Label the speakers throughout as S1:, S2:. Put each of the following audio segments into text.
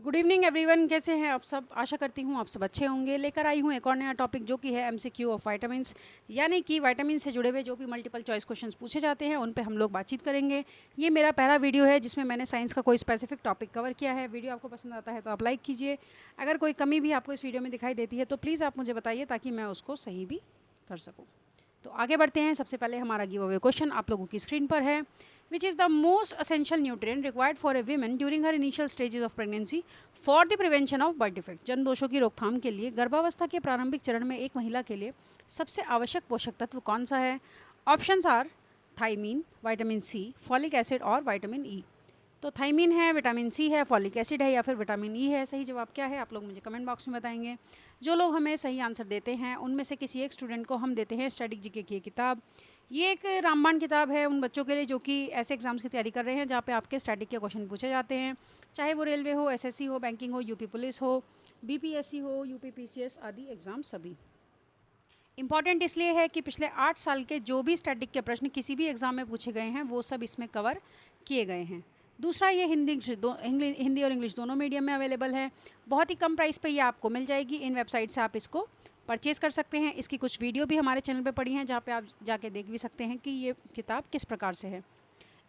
S1: Good evening everyone, कैसे हैं आप सब। आशा करती हूँ आप सब अच्छे होंगे। लेकर आई हूँ एक और नया टॉपिक जो कि है एमसीक्यू ऑफ विटामिन्स, यानी कि विटामिन से जुड़े हुए जो भी मल्टीपल चॉइस क्वेश्चंस पूछे जाते हैं उन पे हम लोग बातचीत करेंगे। ये मेरा पहला वीडियो है जिसमें मैंने साइंस का कोई स्पेसिफिक टॉपिक कवर किया है। वीडियो आपको पसंद आता है तो आप लाइक कीजिए। अगर कोई कमी भी आपको इस वीडियो में दिखाई देती है तो प्लीज़ आप मुझे बताइए ताकि मैं उसको सही भी कर सकूँ। तो आगे बढ़ते हैं। सबसे पहले हमारा गिव अवे क्वेश्चन आप लोगों की स्क्रीन पर है। Which is the most essential nutrient required for a women during her initial stages of pregnancy for the prevention of birth defect. जन दोषों की रोकथाम के लिए गर्भावस्था के प्रारंभिक चरण में एक महिला के लिए सबसे आवश्यक पोषक तत्व कौन सा है? Options are thiamine, vitamin C, folic acid और विटामिन ई। तो थाइमीन है, विटामिन सी है, फॉलिक एसिड है या फिर विटामिन ई है। सही जवाब क्या है आप लोग मुझे कमेंट बॉक्स में बताएंगे। जो लोग हमें सही आंसर देते हैं उनमें से किसी एक स्टूडेंट को हम देते हैं स्टैटिक जीके की किताब। ये एक रामबाण किताब है उन बच्चों के लिए जो कि ऐसे एग्जाम्स की तैयारी कर रहे हैं जहाँ पे आपके स्टैटिक के क्वेश्चन पूछे जाते हैं, चाहे वो रेलवे हो, एसएससी हो, बैंकिंग हो, यूपी पुलिस हो, बीपीएससी हो, यूपी पीसीएस आदि एग्जाम सभी। इंपॉर्टेंट इसलिए है कि पिछले 8 साल के जो भी स्टैटिक के प्रश्न किसी भी एग्जाम में पूछे गए हैं वो सब इसमें कवर किए गए हैं। दूसरा, ये हिंदी और इंग्लिश दोनों मीडियम में अवेलेबल है। बहुत ही कम प्राइस पे ये आपको मिल जाएगी। इन वेबसाइट से आप इसको परचेज़ कर सकते हैं। इसकी कुछ वीडियो भी हमारे चैनल पे पड़ी हैं जहाँ पे आप जाके देख भी सकते हैं कि ये किताब किस प्रकार से है।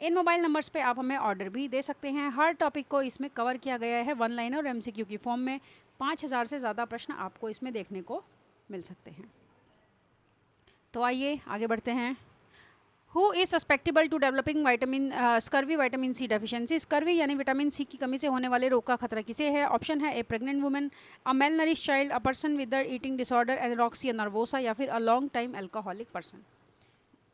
S1: इन मोबाइल नंबर्स पे आप हमें ऑर्डर भी दे सकते हैं। हर टॉपिक को इसमें कवर किया गया है वन लाइन और एमसीक्यू की फॉर्म में। 5000 से ज़्यादा प्रश्न आपको इसमें देखने को मिल सकते हैं। तो आइए आगे बढ़ते हैं। Who is susceptible to developing scurvy vitamin C deficiency. Scurvy यानी विटामिन सी की कमी से होने वाले रोग का खतरा किसे है? ऑप्शन है a pregnant women, a malnourished child, a person with the eating disorder anorexia nervosa या फिर a long time alcoholic person.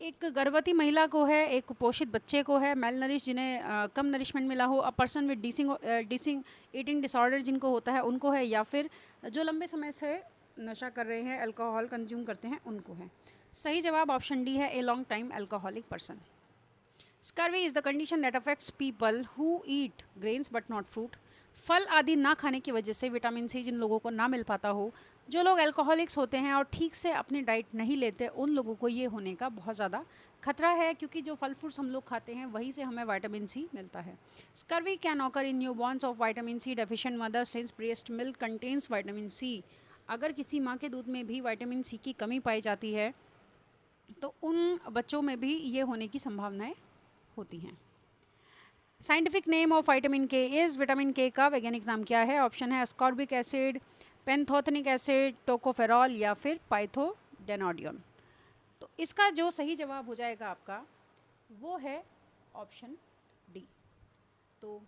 S1: एक गर्भवती महिला को है, एक कुपोषित बच्चे को है, मेल नरिश जिन्हें कम नरिशमेंट मिला हो, अ person with dissing eating disorder जिनको होता है उनको है, या फिर जो लंबे समय से नशा कर रहे हैं, अल्कोहल कंज्यूम करते हैं उनको है। सही जवाब ऑप्शन डी है, a long time alcoholic person. Scurvy is the condition that affects people who eat grains but not fruit. फल आदि ना खाने की वजह से विटामिन सी जिन लोगों को ना मिल पाता हो, जो लोग अल्कोहलिक्स होते हैं और ठीक से अपनी डाइट नहीं लेते, उन लोगों को ये होने का बहुत ज़्यादा खतरा है, क्योंकि जो फल फ्रूट्स हम लोग खाते हैं वहीं से हमें विटामिन सी मिलता है। Scurvy can occur in newborns of vitamin C deficient mother since breast milk contains vitamin C. अगर किसी माँ के दूध में भी विटामिन सी की कमी पाई जाती है तो उन बच्चों में भी ये होने की संभावनाएं होती हैं। साइंटिफिक नेम ऑफ विटामिन के इज़। विटामिन के का वैज्ञानिक नाम क्या है? ऑप्शन है अस्कॉर्बिक एसिड, पेंथोथेनिक एसिड, टोकोफेरॉल या फिर पाइथोडेनोडियन। तो इसका जो सही जवाब हो जाएगा आपका वो है ऑप्शन डी। तो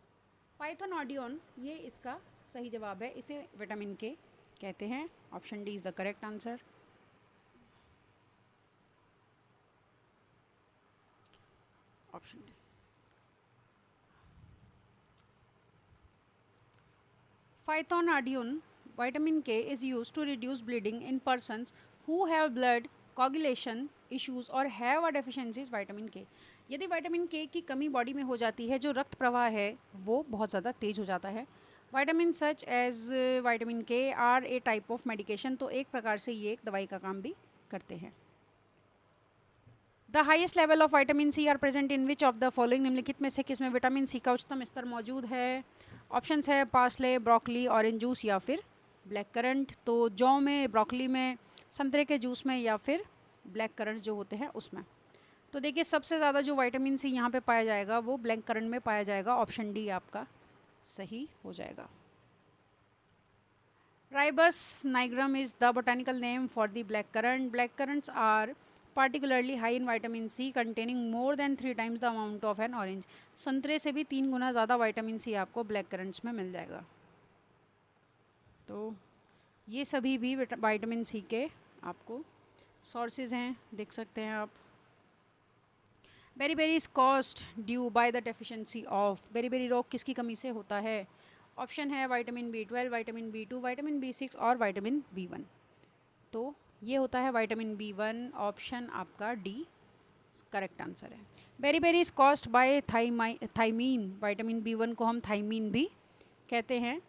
S1: पाइथोनोडियन ये इसका सही जवाब है, इसे विटामिन के कहते हैं। Option D is the correct answer. Option D. Phytonadione, vitamin K is used to reduce bleeding in persons who have blood coagulation issues or have a deficiency vitamin K। यदि विटामिन के की कमी body में हो जाती है, जो रक्त प्रवाह है वो बहुत ज़्यादा तेज हो जाता है। Vitamin such as vitamin K are a type of medication, तो एक प्रकार से ये एक दवाई का काम भी करते हैं। The highest level of vitamin C are present in which of the following. निम्नलिखित में से किसमें विटामिन सी का उच्चतम स्तर मौजूद है? ऑप्शंस है पार्सले, ब्रोकली, ऑरेंज जूस या फिर ब्लैक करंट। तो जौ में, ब्रोकली में, संतरे के जूस में या फिर ब्लैक करंट जो होते हैं उसमें। तो देखिए सबसे ज़्यादा जो विटामिन सी यहाँ पे पाया जाएगा वो ब्लैक करंट में पाया जाएगा। ऑप्शन डी आपका सही हो जाएगा। Ribes nigrum is the botanical name for the black currant. Black currants are particularly high in vitamin C containing more than 3 times the amount of an orange। संतरे से भी 3 गुना ज़्यादा विटामिन सी आपको black currents में मिल जाएगा। तो ये सभी भी विटामिन सी के आपको सोर्सेज हैं, देख सकते हैं आप। Beri is caused due by the deficiency of. Beri रोग किसकी कमी से होता है? ऑप्शन है vitamin B12, vitamin B2, vitamin B6 और विटामिन B1। तो ये होता है विटामिन B1। ऑप्शन आपका डी करेक्ट आंसर है। Beri is caused by thiamine. Vitamin B1 को हम थाइमीन भी कहते हैं,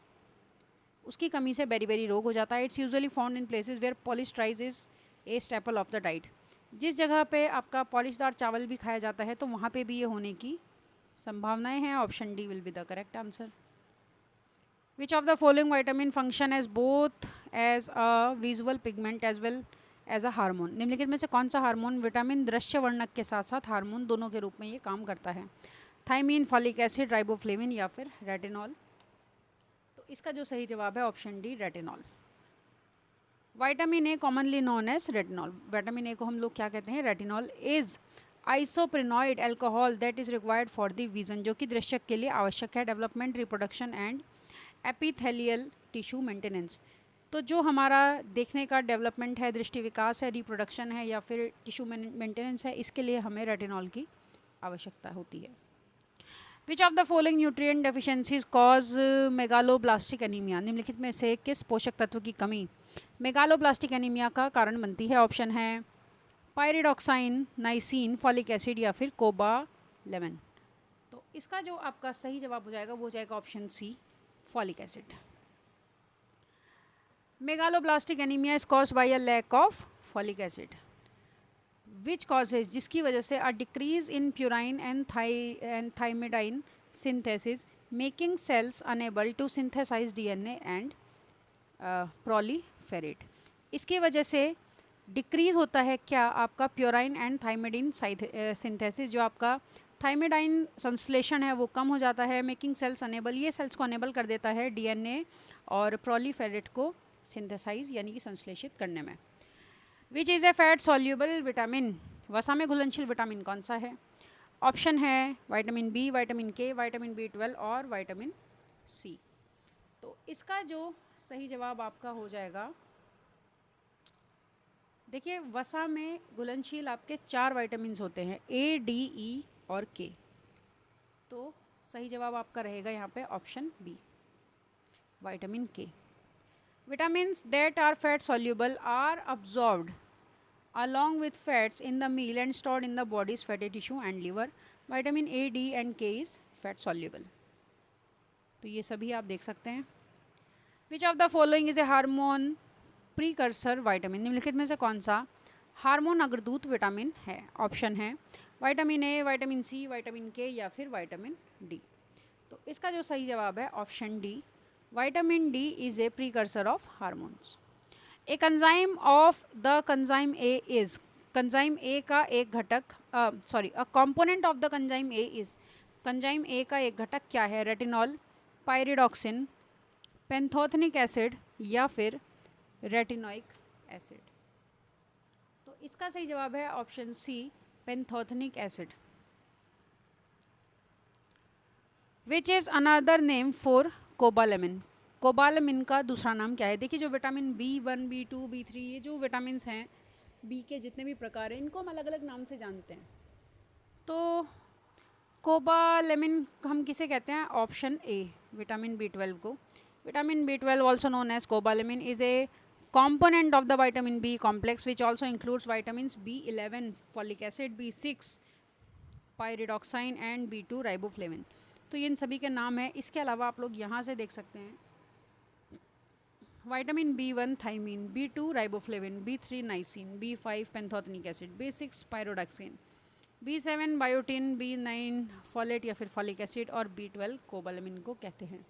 S1: उसकी कमी से बेरी रोग हो जाता है। It's usually found in places where polished rice is a staple of the diet. जिस जगह पे आपका पॉलिशदार चावल भी खाया जाता है तो वहाँ पे भी ये होने की संभावनाएं हैं। Option D will be the correct answer. Which of the following vitamin function as both as a visual pigment as well as a hormone. निम्नलिखित में से कौन सा हार्मोन विटामिन दृश्य वर्णक के साथ साथ हार्मोन दोनों के रूप में ये काम करता है? थाइमीन, फॉलिक एसिड, राइबोफ्लेविन या फिर रेटिनॉल। तो इसका जो सही जवाब है option D, retinol. Vitamin A commonly known as retinol. Vitamin A को हम लोग क्या कहते हैं? Retinol. Is isoprenoid alcohol that is required for the vision, जो कि दृश्य के लिए आवश्यक है, development, reproduction and epithelial tissue maintenance. तो जो हमारा देखने का डेवलपमेंट है, दृष्टि विकास है, रिप्रोडक्शन है या फिर टिश्यू मेंटेनेंस है, इसके लिए हमें रेटिनॉल की आवश्यकता होती है। विच of the following nutrient deficiencies cause megaloblastic anaemia. निम्नलिखित में से किस पोषक तत्व की कमी मेगालोब्लास्टिक एनीमिया का कारण बनती है? ऑप्शन है पायरिडॉक्साइन, नाइसिन, फॉलिक एसिड या फिर कोबालेमिन। तो इसका जो आपका सही जवाब हो जाएगा वो हो जाएगा option C, folic acid. Megaloblastic anaemia is caused by a lack of folic acid which causes, जिसकी वजह से a decrease in purine and thymidine synthesis making cells unable to synthesise DNA and proliferate. इसकी वजह से decrease होता है क्या आपका प्योराइन एंड थाइमिडीन सिंथेसिस, जो आपका थाइमिडाइन संश्लेषण है वो कम हो जाता है, मेकिंग सेल्स अनेबल, ये सेल्स को अनेबल कर देता है डीएनए और प्रोलीफेरेट को सिंथेसाइज यानी कि संश्लेषित करने में। Which is a fat soluble vitamin, वसा में घुलनशील विटामिन कौन सा है? ऑप्शन है vitamin B, vitamin K, vitamin B12 और विटामिन सी। तो इसका जो सही जवाब आपका हो जाएगा, देखिए वसा में घुलनशील आपके 4 विटामिन होते हैं, ए, डी, ई और के। तो सही जवाब आपका रहेगा यहाँ पे option B, vitamin K. Vitamin that are fat soluble are absorbed along with fats in the meal and stored in the body's fatty tissue and liver. Vitamin A, D and K is fat soluble. तो ये सभी आप देख सकते हैं। Which of the following is a hormone precursor vitamin? निम्नलिखित में से कौन सा हार्मोन अग्रदूत विटामिन है? ऑप्शन है vitamin A, vitamin C, vitamin K या फिर विटामिन डी। तो इसका जो सही जवाब है option D, vitamin D is a precursor of hormones. A coenzyme of the coenzyme A is, coenzyme A का एक घटक a component of the coenzyme A is, coenzyme A का एक घटक क्या है? रेटिनॉल, पायरिडॉक्सिन, पेंथोथनिक एसिड या फिर रेटिनोइक एसिड। तो इसका सही जवाब है option C, pantothenic acid. Which is another name for cobalamin, cobalamin का दूसरा नाम क्या है? देखिए जो विटामिन B1, B2, B3 ये जो विटामिन हैं, बी के जितने भी प्रकार हैं, इनको हम अलग अलग नाम से जानते हैं। तो कोबालेमिन हम किसे कहते हैं? ऑप्शन ए, विटामिन B12 को। Vitamin B12 also known as cobalamin is a component of the vitamin B complex which also includes vitamins B11, folic acid, B6, pyridoxine and B2 riboflavin. तो ये इन सभी के नाम हैं। इसके अलावा आप लोग यहाँ से देख सकते हैं vitamin B1 thiamine, B2 riboflavin, B3 niacin, B5 pantothenic acid, B6 pyridoxine, B7 biotin, B9 folate या फिर फॉलिक एसिड और B12 कोबालेमिन को कहते हैं।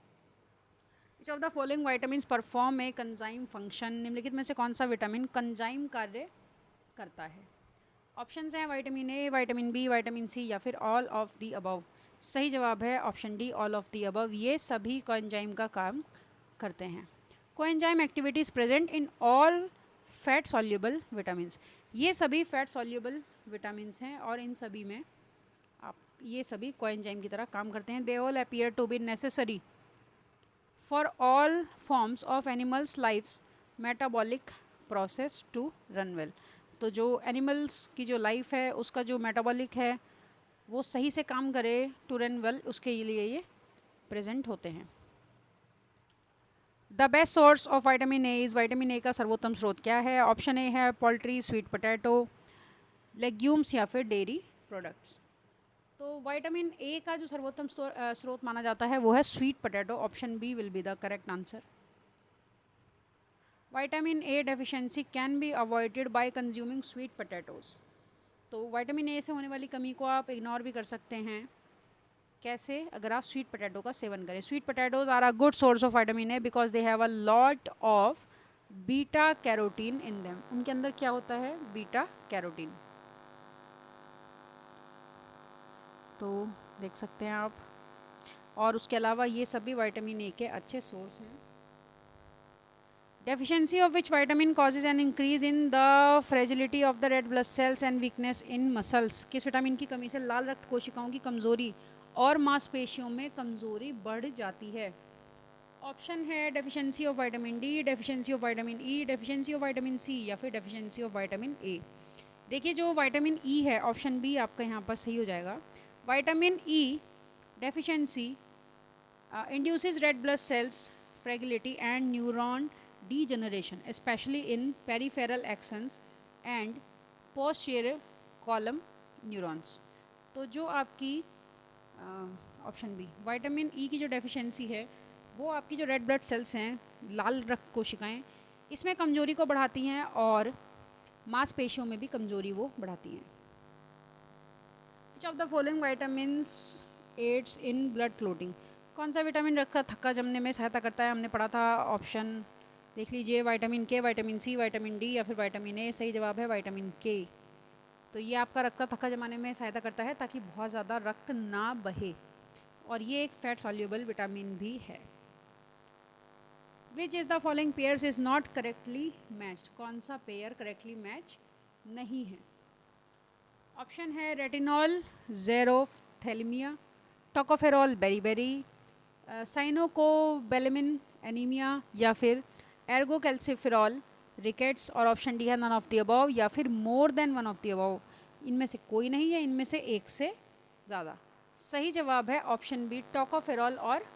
S1: Which of the following vitamins perform a coenzyme function? निम्नलिखित में से कौन सा विटामिन कंजाइम कार्य करता है? ऑप्शंस हैं vitamin A, vitamin B, vitamin C या फिर ऑल ऑफ दी अबव। सही जवाब है option D, all of the above. ये सभी कोएंजाइम का काम करते हैं। Coenzyme activities present in all fat soluble vitamins, ये सभी फैट सॉल्यूबल विटामिन्स हैं और इन सभी में आप ये सभी कोएंजाइम की तरह काम करते हैं। They all appear to be necessary for all forms of animals lifes metabolic process to run well. तो जो एनिमल्स की जो लाइफ है उसका जो मेटाबॉलिक है वो सही से काम करे टू रन वेल, उसके लिए ये प्रेजेंट होते हैं। The best source of vitamin A is, vitamin A का सर्वोत्तम स्रोत क्या है? ऑप्शन ए है पोल्ट्री, स्वीट पोटैटो, लेग्यूम्स या फिर डेयरी प्रोडक्ट्स। तो विटामिन ए का जो सर्वोत्तम स्रोत माना जाता है वो है sweet potato. Option B will be the correct answer. Vitamin A deficiency can be avoided by consuming sweet potatoes. तो विटामिन ए से होने वाली कमी को आप इग्नोर भी कर सकते हैं कैसे? अगर आप स्वीट पोटैटो का सेवन करें। Sweet potatoes are a good source of vitamin A because they have a lot of beta carotene in them. उनके अंदर क्या होता है? Beta carotene. तो देख सकते हैं आप। और उसके अलावा ये सभी विटामिन ए के अच्छे सोर्स हैं। Deficiency of which vitamin causes an increase in the fragility of the red blood cells and weakness in muscles. किस विटामिन की कमी से लाल रक्त कोशिकाओं की कमजोरी और मांसपेशियों में कमजोरी बढ़ जाती है? ऑप्शन है deficiency of vitamin D, deficiency of vitamin E, deficiency of vitamin C या फिर डेफिशिएंसी ऑफ विटामिन ए। देखिए जो विटामिन ई है, ऑप्शन बी आपका यहाँ पर सही हो जाएगा। Vitamin E deficiency induces red blood cells fragility and neuron degeneration, especially in peripheral axons and posterior column neurons। तो जो आपकी ऑप्शन बी विटामिन ई की जो डेफिशिएंसी है वो आपकी जो रेड ब्लड सेल्स हैं, लाल रक्त कोशिकाएं, इसमें कमजोरी को बढ़ाती हैं और मांसपेशियों में भी कमजोरी वो बढ़ाती हैं। Which of the following vitamins aids in blood clotting? कौन सा विटामिन रक्त का थक्का जमने में सहायता करता है? हमने पढ़ा था, ऑप्शन देख लीजिए, vitamin K, vitamin C, vitamin D या फिर विटामिन ए। सही जवाब है विटामिन के। तो ये आपका रक्त का थक्का जमाने में सहायता करता है ताकि बहुत ज़्यादा रक्त ना बहे, और ये एक फैट सॉल्युबल विटामिन भी है। Which is the following pairs is not correctly matched? कौन सा पेयर करेक्टली मैच नहीं है? ऑप्शन है रेटिनॉल ज़ेरोफ्थेल्मिया, टोकोफेरॉल बेरीबेरी, साइनोकोबैलेमिन एनीमिया या फिर एर्गोकैल्सिफेरॉल रिकेट्स, और ऑप्शन डी है नन ऑफ द अबव या फिर more than one of the above. इनमें से कोई नहीं है, इनमें से एक से ज़्यादा। सही जवाब है ऑप्शन बी टोकोफेरॉल और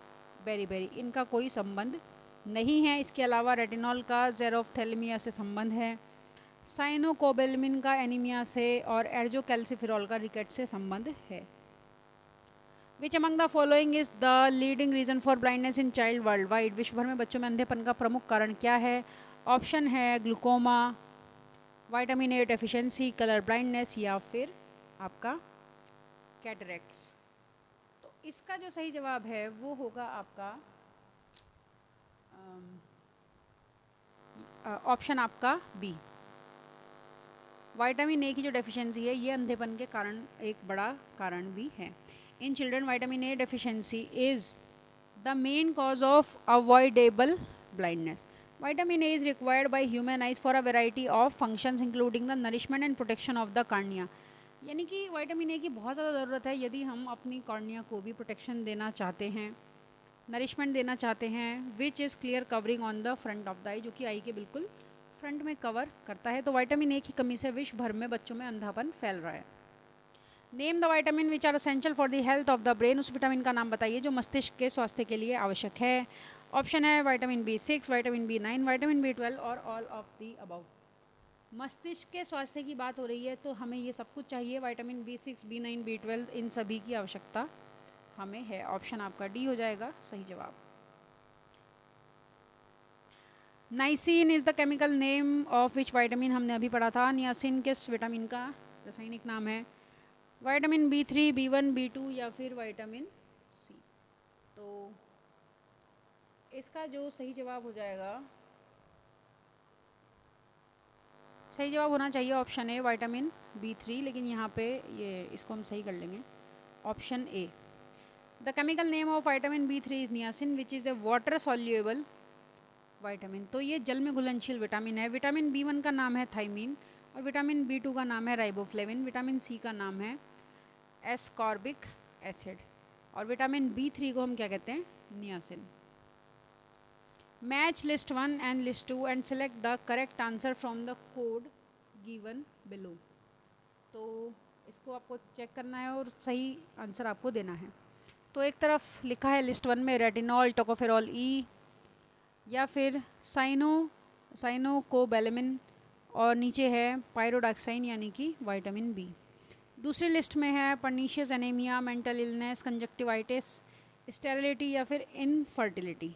S1: बेरीबेरी, इनका कोई संबंध नहीं है। इसके अलावा रेटिनॉल का ज़ेरोफ्थेल्मिया से संबंध है, साइनोकोबैलेमिन का एनीमिया से, और एर्गोकैल्सिफेरॉल का रिकेट से संबंध है। Which among the following is the leading reason for blindness in child world wide? विश्व भर में बच्चों में अंधेपन का प्रमुख कारण क्या है? ऑप्शन है glaucoma, vitamin A deficiency, colour blindness या फिर आपका कैटरेक्ट्स। तो इसका जो सही जवाब है वो होगा आपका ऑप्शन आपका बी। विटामिन ए की जो डेफिशिएंसी है ये अंधेपन के कारण एक बड़ा कारण भी है। In children, vitamin A deficiency is the main cause of avoidable blindness. Vitamin A is required by human eyes for a variety of functions including the nourishment and protection of the cornea. यानी कि vitamin A की बहुत ज़्यादा ज़रूरत है यदि हम अपनी कॉर्निया को भी प्रोटेक्शन देना चाहते हैं, नरिशमेंट देना चाहते हैं, which is clear covering on the front of the eye, जो कि आई के बिल्कुल फ्रंट में कवर करता है। तो विटामिन ए की कमी से विश्व भर में बच्चों में अंधापन फैल रहा है। Name the vitamin which are essential for the health of the brain? उस विटामिन का नाम बताइए जो मस्तिष्क के स्वास्थ्य के लिए आवश्यक है। ऑप्शन है vitamin B6, vitamin B9, vitamin B12 और ऑल ऑफ द अबव। मस्तिष्क के स्वास्थ्य की बात हो रही है तो हमें ये सब कुछ चाहिए, विटामिन B6, B9, B12, इन सभी की आवश्यकता हमें है। ऑप्शन आपका डी हो जाएगा सही जवाब। Niacin is the chemical name of which vitamin? हमने अभी पढ़ा था। नियासिन किस विटामिन का रासायनिक नाम है? विटामिन B3, B1, B2 या फिर विटामिन सी। तो इसका जो सही जवाब हो जाएगा, सही जवाब होना चाहिए ऑप्शन ए विटामिन B3, लेकिन यहाँ पे ये इसको हम सही कर लेंगे, option A. The chemical name of vitamin B3 is niacin which is a water सॉल्युएबल vitamin. तो ये जल में घुलनशील विटामिन है। विटामिन B1 का नाम है थाइमिन, और विटामिन B2 का नाम है राइबोफ्लेविन, विटामिन सी का नाम है एस्कॉर्बिक एसिड, और विटामिन B3 को हम क्या कहते हैं? Niacin. Match list 1 and list 2 and select the correct answer from the code given below. तो इसको आपको चेक करना है और सही आंसर आपको देना है। तो एक तरफ लिखा है लिस्ट 1 में रेटिनॉल, टोकोफेरॉल ई या फिर साइनोकोबैलेमिन, और नीचे है पायरोडाक्साइन यानी कि विटामिन बी। दूसरी लिस्ट में है pernicious anaemia, mental illness, conjunctivitis, sterility या फिर इनफर्टिलिटी।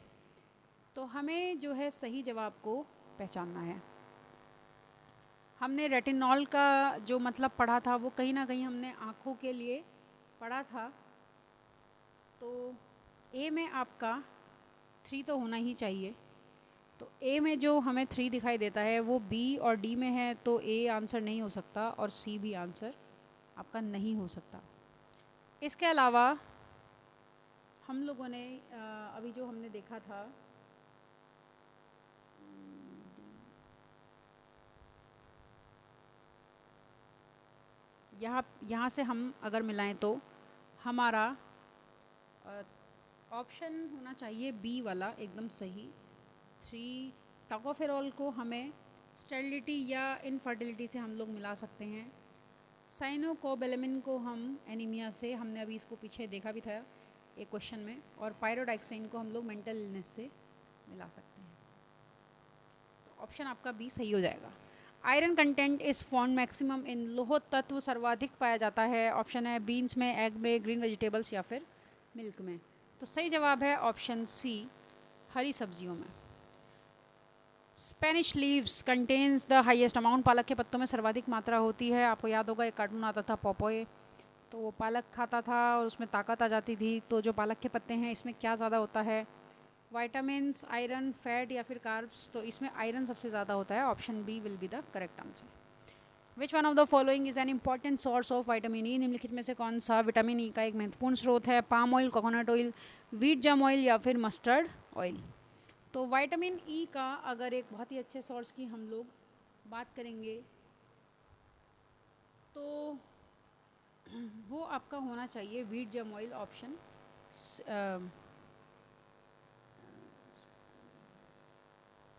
S1: तो हमें जो है सही जवाब को पहचानना है। हमने रेटिनॉल का जो मतलब पढ़ा था वो कहीं ना कहीं हमने आँखों के लिए पढ़ा था, तो ए में आपका 3 तो होना ही चाहिए। तो ए में जो हमें 3 दिखाई देता है वो बी और डी में है, तो ए आंसर नहीं हो सकता और सी भी आंसर आपका नहीं हो सकता। इसके अलावा हम लोगों ने अभी जो हमने देखा था यहाँ से हम अगर मिलाएं तो हमारा ऑप्शन होना चाहिए बी वाला एकदम सही। 3 टोकोफेरॉल को हमें स्टेरिलिटी या इनफर्टिलिटी से हम लोग मिला सकते हैं। साइनोकोबैलामिन को हम एनीमिया से, हमने अभी इसको पीछे देखा भी था एक क्वेश्चन में, और पायरोडाक्साइन को हम लोग मेंटल इलनेस से मिला सकते हैं। तो ऑप्शन आपका बी सही हो जाएगा। Iron content is found maximum in, लोह तत्व सर्वाधिक पाया जाता है। ऑप्शन है बीन्स में, एग में, ग्रीन वेजिटेबल्स या फिर मिल्क में। तो सही जवाब है ऑप्शन सी, हरी सब्जियों में। Spanish leaves contains the highest amount, पालक के पत्तों में सर्वाधिक मात्रा होती है। आपको याद होगा एक कार्टून आता था पॉपॉय, तो वो पालक खाता था और उसमें ताकत आ जाती थी। तो जो पालक के पत्ते हैं इसमें क्या ज़्यादा होता है? विटामिन्स, आयरन, फैट या फिर कार्ब्स? तो इसमें आयरन सबसे ज़्यादा होता है। Option B will be the correct answer. Which one of the following is an important source of vitamin E, निम्नलिखित में से कौन सा विटामिन ई का एक महत्वपूर्ण स्रोत है? Palm oil, coconut oil, wheat जम ऑयल या फिर मस्टर्ड ऑयल? तो विटामिन ई का अगर एक बहुत ही अच्छे सोर्स की हम लोग बात करेंगे तो वो आपका होना चाहिए व्हीट जम ऑयल। ऑप्शन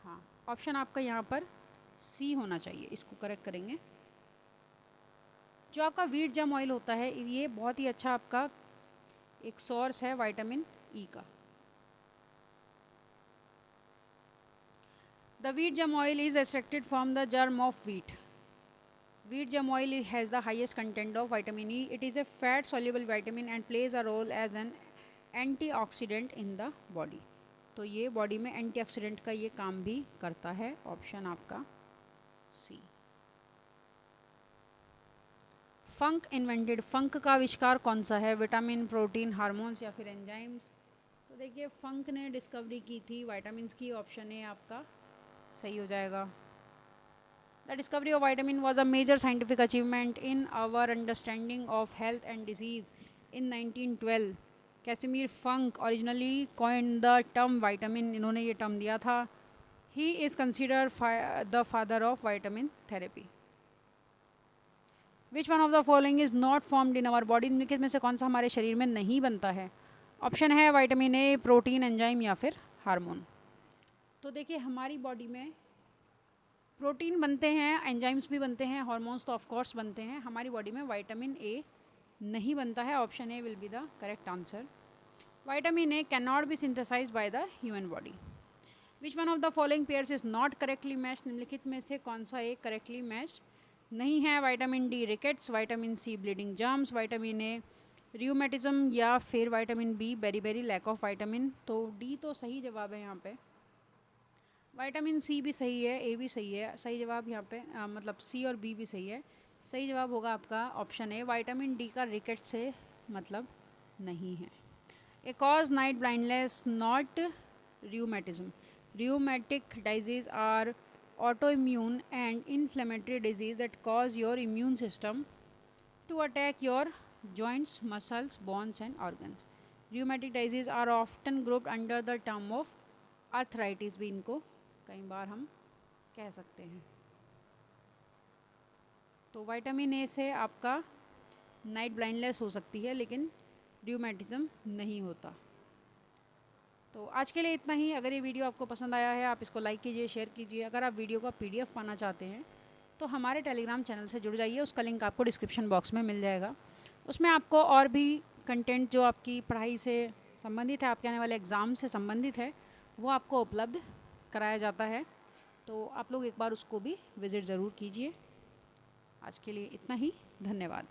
S1: हाँ, ऑप्शन आपका यहाँ पर सी होना चाहिए, इसको करेक्ट करेंगे। जो आपका व्हीट जम ऑयल होता है ये बहुत ही अच्छा आपका एक सोर्स है विटामिन ई का। द व्हीट जम oil is extracted from the germ of wheat. Wheat germ oil has the highest content of vitamin E. It is a fat soluble vitamin and plays a role as an antioxidant in the body. तो ये body में antioxidant का ये काम भी करता है। Option आपका सी। फंक इन्वेंटेड, फंक का आविष्कार कौन सा है? विटामिन, प्रोटीन, हार्मोन्स या फिर एंजाइम्स? तो देखिए फंक ने डिस्कवरी की थी विटामिन्स की। ऑप्शन ए आपका सही हो जाएगा। The discovery of vitamin was a major scientific achievement in our understanding of health and disease. In 1912, Casimir Funk originally coined the term vitamin. इन्होंने ये term दिया था। He is considered the father of vitamin therapy. Which one of the following is not formed in our body? निम्नलिखित में से कौन सा हमारे शरीर में नहीं बनता है? ऑप्शन है विटामिन ए, प्रोटीन, एंजाइम या फिर हार्मोन। तो देखिए हमारी बॉडी में प्रोटीन बनते हैं, एंजाइम्स भी बनते हैं, हार्मोन्स तो ऑफ कोर्स बनते हैं। हमारी बॉडी में विटामिन ए नहीं बनता है। Option A will be the correct answer. Vitamin A can not be synthesize by the human body. Which one of the following pairs is not correctly matched? निम्नलिखित में से कौन सा एक करेक्टली मैच्ड नहीं है? Vitamin D rickets, vitamin C bleeding gums, vitamin A rheumatism या फिर vitamin B beri lack of vitamin? तो डी तो सही जवाब है यहाँ पे। विटामिन सी भी सही है, ए भी सही है। सही जवाब यहाँ पे मतलब सी और बी भी सही है। सही जवाब होगा आपका ऑप्शन ए। विटामिन डी का रिकेट से मतलब नहीं है। A cause night blindness not rheumatism. Rheumatic disease are autoimmune and inflammatory disease that cause your immune system to attack your joints, muscles, bones and organs. Rheumatic disease are often grouped under the term of arthritis भी इनको कई बार हम कह सकते हैं. तो vitamin A से आपका नाइट ब्लाइंडनेस हो सकती है लेकिन र्यूमेटिज्म नहीं होता. तो आज के लिए इतना ही. अगर ये वीडियो आपको पसंद आया है आप इसको लाइक कीजिए, शेयर कीजिए. अगर आप वीडियो का PDF पाना चाहते हैं तो हमारे टेलीग्राम चैनल से जुड़ जाइए. उसका लिंक आपको डिस्क्रिप्शन बॉक्स में मिल जाएगा. उसमें आपको और भी कंटेंट जो आपकी पढ़ाई से संबंधित है, आपके आने वाले एग्ज़ाम से संबंधित है, वो आपको उपलब्ध कराया जाता है. तो आप लोग एक बार उसको भी विज़िट ज़रूर कीजिए. आज के लिए इतना ही. धन्यवाद.